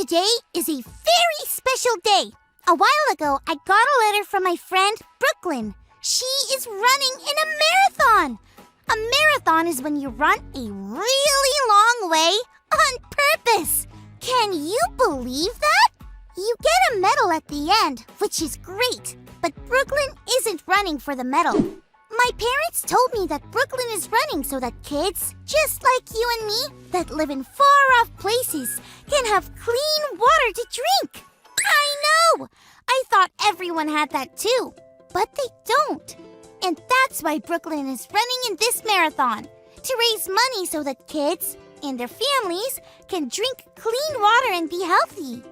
Today is a very special day. A while ago, I got a letter from my friend Brooklyn. She is running in a marathon. A marathon is when you run a really long way on purpose. Can you believe that? You get a medal at the end, which is great. But Brooklyn isn't running for the medal. My parents told me that Brooklyn is running so that kids, just like you and me, that live in far-off places, can have clean water to drink. I know! I thought everyone had that too, but they don't. And that's why Brooklyn is running in this marathon, to raise money so that kids and their families can drink clean water and be healthy.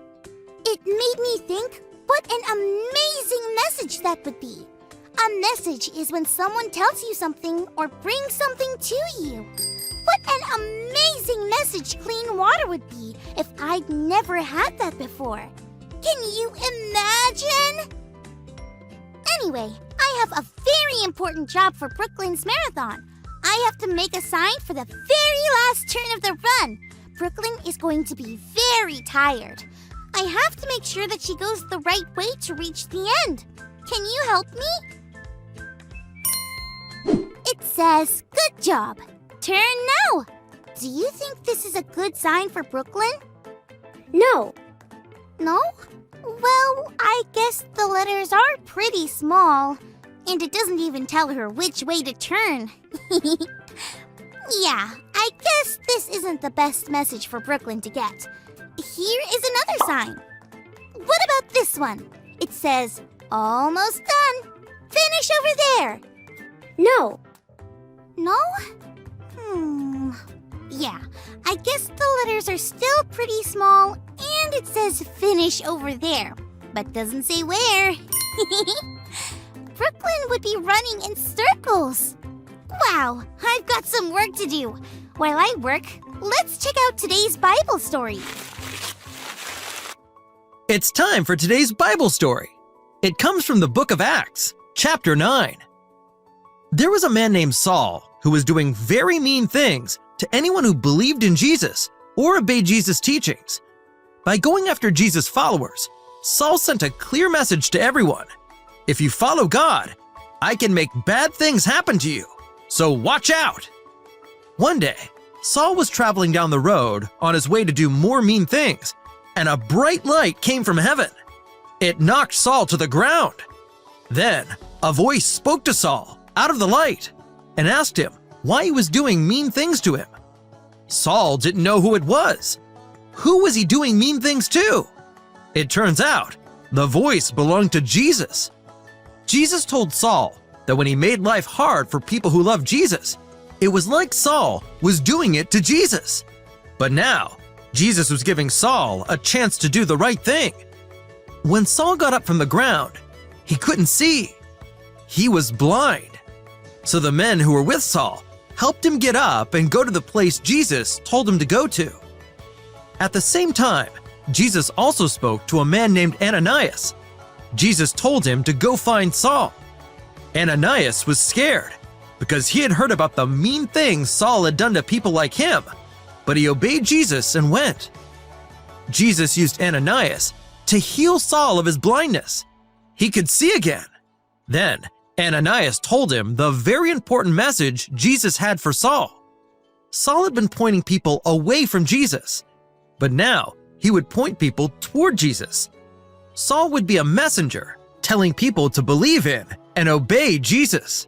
It made me think what an amazing message that would be. A message is when someone tells you something or brings something to you. What an amazing message clean water would be if I'd never had that before. Can you imagine? Anyway, I have a very important job for Brooklyn's marathon. I have to make a sign for the very last turn of the run. Brooklyn is going to be very tired. I have to make sure that she goes the right way to reach the end. Can you help me? It says, "Good job. Turn now." Do you think this is a good sign for Brooklyn? No. No? Well, I guess the letters are pretty small. And it doesn't even tell her which way to turn. Yeah, I guess this isn't the best message for Brooklyn to get. Here is another sign. What about this one? It says, "Almost done. Finish over there." No. No? Yeah, I guess the letters are still pretty small, and it says finish over there, but doesn't say where. Brooklyn would be running in circles. Wow, I've got some work to do. While I work, let's check out today's Bible story. It's time for today's Bible story. It comes from the book of Acts, chapter 9. There was a man named Saul who was doing very mean things to anyone who believed in Jesus or obeyed Jesus' teachings. By going after Jesus' followers, Saul sent a clear message to everyone. If you follow God, I can make bad things happen to you, so watch out. One day, Saul was traveling down the road on his way to do more mean things, and a bright light came from heaven. It knocked Saul to the ground. Then, a voice spoke to Saul out of the light and asked him why he was doing mean things to him. Saul didn't know who it was. Who was he doing mean things to? It turns out the voice belonged to Jesus. Jesus told Saul that when he made life hard for people who love Jesus, it was like Saul was doing it to Jesus. But now, Jesus was giving Saul a chance to do the right thing. When Saul got up from the ground, he couldn't see. He was blind. So the men who were with Saul helped him get up and go to the place Jesus told him to go to. At the same time, Jesus also spoke to a man named Ananias. Jesus told him to go find Saul. Ananias was scared because he had heard about the mean things Saul had done to people like him, but he obeyed Jesus and went. Jesus used Ananias to heal Saul of his blindness. He could see again. Then Ananias told him the very important message Jesus had for Saul. Saul had been pointing people away from Jesus, but now he would point people toward Jesus. Saul would be a messenger, telling people to believe in and obey Jesus.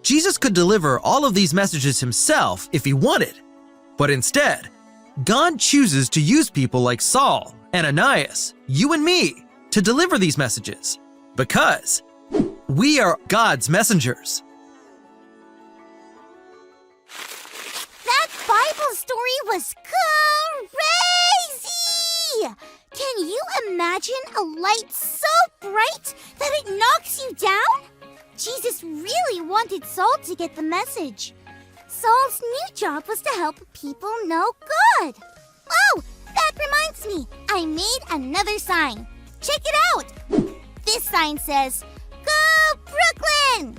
Jesus could deliver all of these messages himself if he wanted, but instead, God chooses to use people like Saul, Ananias, you and me, to deliver these messages, because we are God's messengers. That Bible story was crazy! Can you imagine a light so bright that it knocks you down? Jesus really wanted Saul to get the message. Saul's new job was to help people know God. Oh, that reminds me. I made another sign. Check it out. This sign says, "Go Brooklyn!"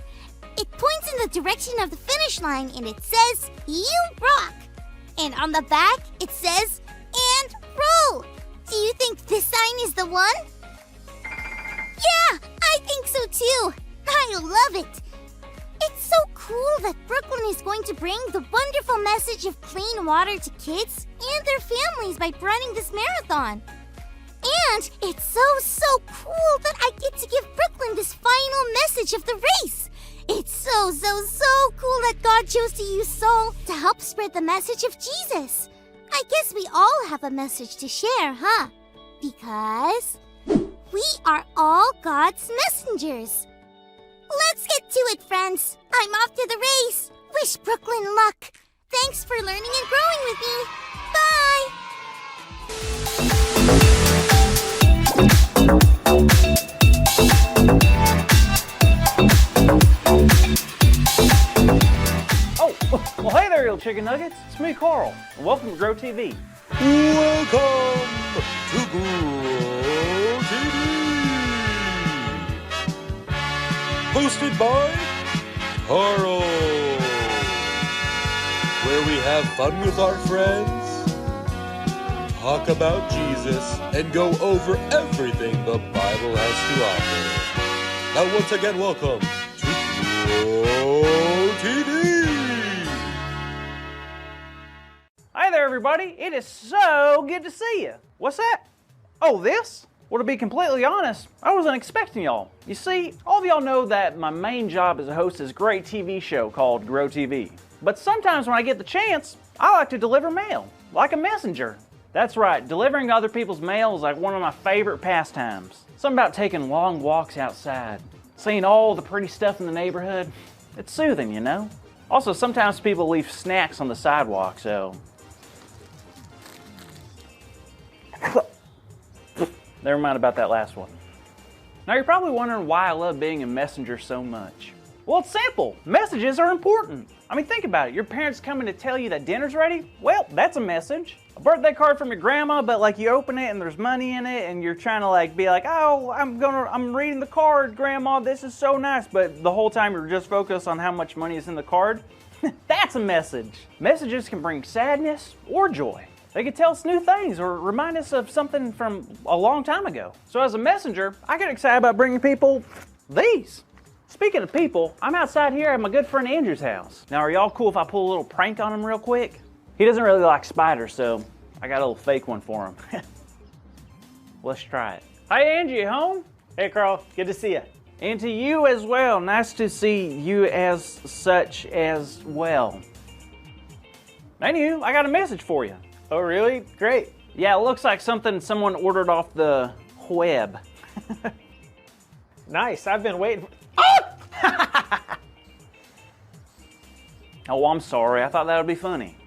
It points in the direction of the finish line and it says, "You rock!" And on the back, it says, "And roll!" Do you think this sign is the one? Yeah, I think so too. I love it. It's so cool that Brooklyn is going to bring the wonderful message of clean water to kids and their families by running this marathon. And it's so cool that I get to give Brooklyn this final message of the race. It's so cool that God chose to use Saul to help spread the message of Jesus. I guess we all have a message to share, huh? Because we are all God's messengers. Let's get to it, friends. I'm off to the race. Wish Brooklyn luck. Thanks for learning and growing with me. Bye! Oh, well, hey there, little chicken nuggets. It's me, Carl, and welcome to Grow TV. Welcome to Grow TV, hosted by Carl, where we have fun with our friends, talk about Jesus, and go over everything the Bible has to offer. Now, once again, welcome to Grow TV. Hi there, everybody. It is so good to see you. What's that? Oh, this? Well, to be completely honest, I wasn't expecting y'all. You see, all of y'all know that my main job is to host this great TV show called Grow TV. But sometimes when I get the chance, I like to deliver mail, like a messenger. That's right, delivering other people's mail is like one of my favorite pastimes. Something about taking long walks outside, seeing all the pretty stuff in the neighborhood. It's soothing, you know? Also, sometimes people leave snacks on the sidewalk, so... Never mind about that last one. Now you're probably wondering why I love being a messenger so much. Well, it's simple. Messages are important. I mean, think about it. Your parents coming to tell you that dinner's ready? Well, that's a message. A birthday card from your grandma, but like you open it and there's money in it and you're trying to like be like, oh, I'm reading the card, Grandma, this is so nice. But the whole time you're just focused on how much money is in the card. That's a message. Messages can bring sadness or joy. They can tell us new things or remind us of something from a long time ago. So as a messenger, I get excited about bringing people these. Speaking of people, I'm outside here at my good friend Andrew's house. Now, are y'all cool if I pull a little prank on him real quick? He doesn't really like spiders, so I got a little fake one for him. Let's try it. Hey, Angie, you home? Hey, Carl. Good to see you. And to you as well. Nice to see you as such as well. Anywho, I got a message for you. Oh, really? Great. Yeah, it looks like something someone ordered off the web. Nice. I've been waiting. Oh, I'm sorry. I thought that would be funny.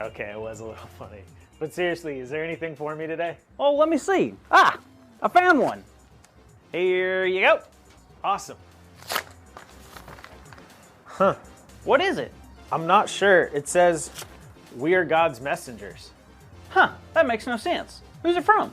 Okay, it was a little funny. But seriously, is there anything for me today? Oh, let me see. Ah, I found one. Here you go. Awesome. Huh. What is it? I'm not sure. It says, we are God's messengers. Huh, that makes no sense. Who's it from?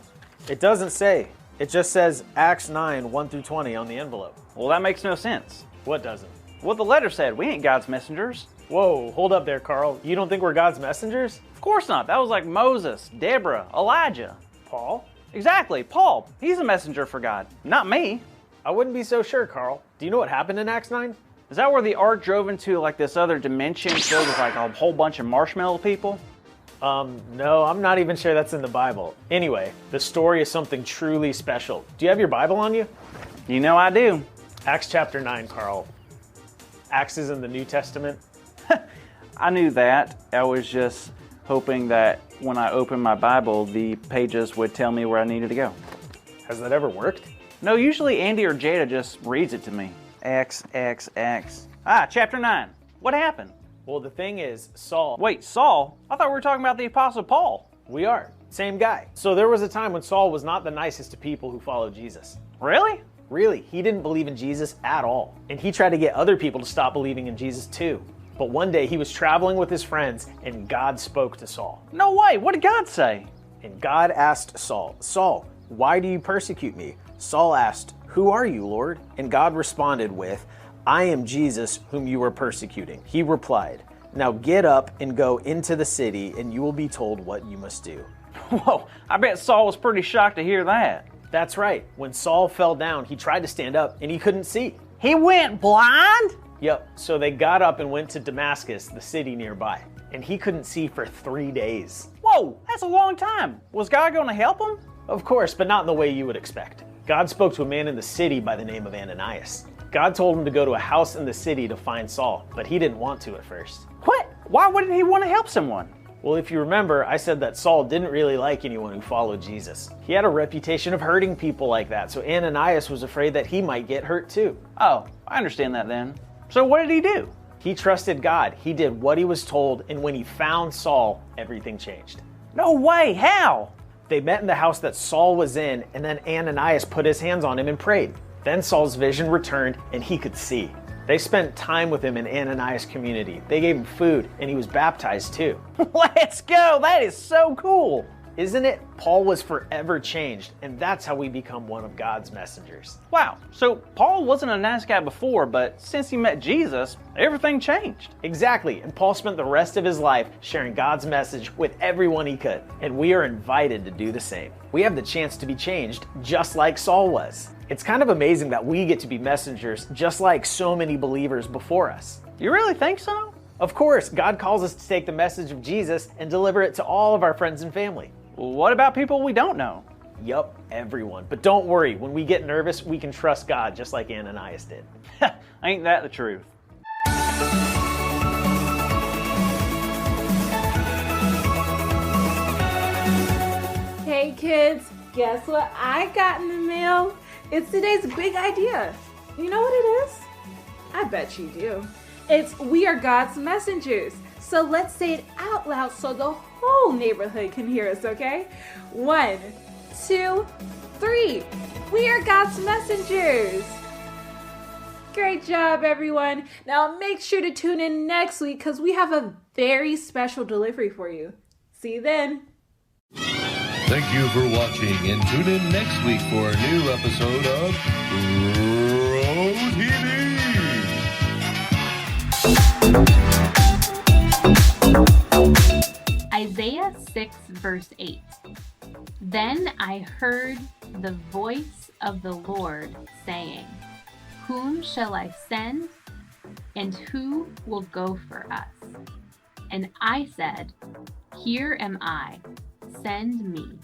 It doesn't say. It just says Acts 9, 1 through 20 on the envelope. Well, that makes no sense. What doesn't? Well, the letter said we ain't God's messengers. Whoa, hold up there, Carl. You don't think we're God's messengers? Of course not. That was like Moses, Deborah, Elijah. Paul? Exactly, Paul. He's a messenger for God, not me. I wouldn't be so sure, Carl. Do you know what happened in Acts 9? Is that where the ark drove into like this other dimension filled with like a whole bunch of marshmallow people? No, I'm not even sure that's in the Bible. Anyway, the story is something truly special. Do you have your Bible on you? You know I do. Acts chapter 9, Carl. Acts is in the New Testament. I knew that. I was just hoping that when I opened my Bible, the pages would tell me where I needed to go. Has that ever worked? No, usually Andy or Jada just reads it to me. X. Ah, chapter 9. What happened? Well, the thing is, Saul... Wait, Saul? I thought we were talking about the Apostle Paul. We are. Same guy. So there was a time when Saul was not the nicest to people who followed Jesus. Really? Really, he didn't believe in Jesus at all. And he tried to get other people to stop believing in Jesus too. But one day he was traveling with his friends and God spoke to Saul. No way, what did God say? And God asked Saul, Saul, why do you persecute me? Saul asked, who are you, Lord? And God responded with, I am Jesus whom you are persecuting. He replied, now get up and go into the city and you will be told what you must do. Whoa, I bet Saul was pretty shocked to hear that. That's right. When Saul fell down, he tried to stand up and he couldn't see. He went blind? Yep, so they got up and went to Damascus, the city nearby, and he couldn't see for 3 days. Whoa, that's a long time. Was God going to help him? Of course, but not in the way you would expect. God spoke to a man in the city by the name of Ananias. God told him to go to a house in the city to find Saul, but he didn't want to at first. What? Why wouldn't he want to help someone? Well, if you remember, I said that Saul didn't really like anyone who followed Jesus. He had a reputation of hurting people like that, so Ananias was afraid that he might get hurt too. Oh, I understand that then. So what did he do? He trusted God. He did what he was told, and when he found Saul, everything changed. No way, how? They met in the house that Saul was in, and then Ananias put his hands on him and prayed. Then Saul's vision returned, and he could see. They spent time with him in Ananias' community. They gave him food, and he was baptized too. Let's go! That is so cool! Isn't it? Paul was forever changed, and that's how we become one of God's messengers. Wow, so Paul wasn't a nice guy before, but since he met Jesus, everything changed. Exactly, and Paul spent the rest of his life sharing God's message with everyone he could, and we are invited to do the same. We have the chance to be changed just like Saul was. It's kind of amazing that we get to be messengers just like so many believers before us. You really think so? Of course, God calls us to take the message of Jesus and deliver it to all of our friends and family. Well, what about people we don't know? Yup, everyone. But don't worry, when we get nervous, we can trust God just like Ananias did. Ain't that the truth? Hey kids, guess what I got in the mail? It's today's big idea. You know what it is? I bet you do. It's we are God's messengers. So let's say it out loud so the whole neighborhood can hear us, okay? 1, 2, 3. We are God's messengers. Great job, everyone. Now make sure to tune in next week because we have a very special delivery for you. See you then. Thank you for watching, and tune in next week for a new episode of Pro TV. Isaiah 6 verse 8. Then I heard the voice of the Lord saying, Whom shall I send, and who will go for us? And I said, Here am I, send me.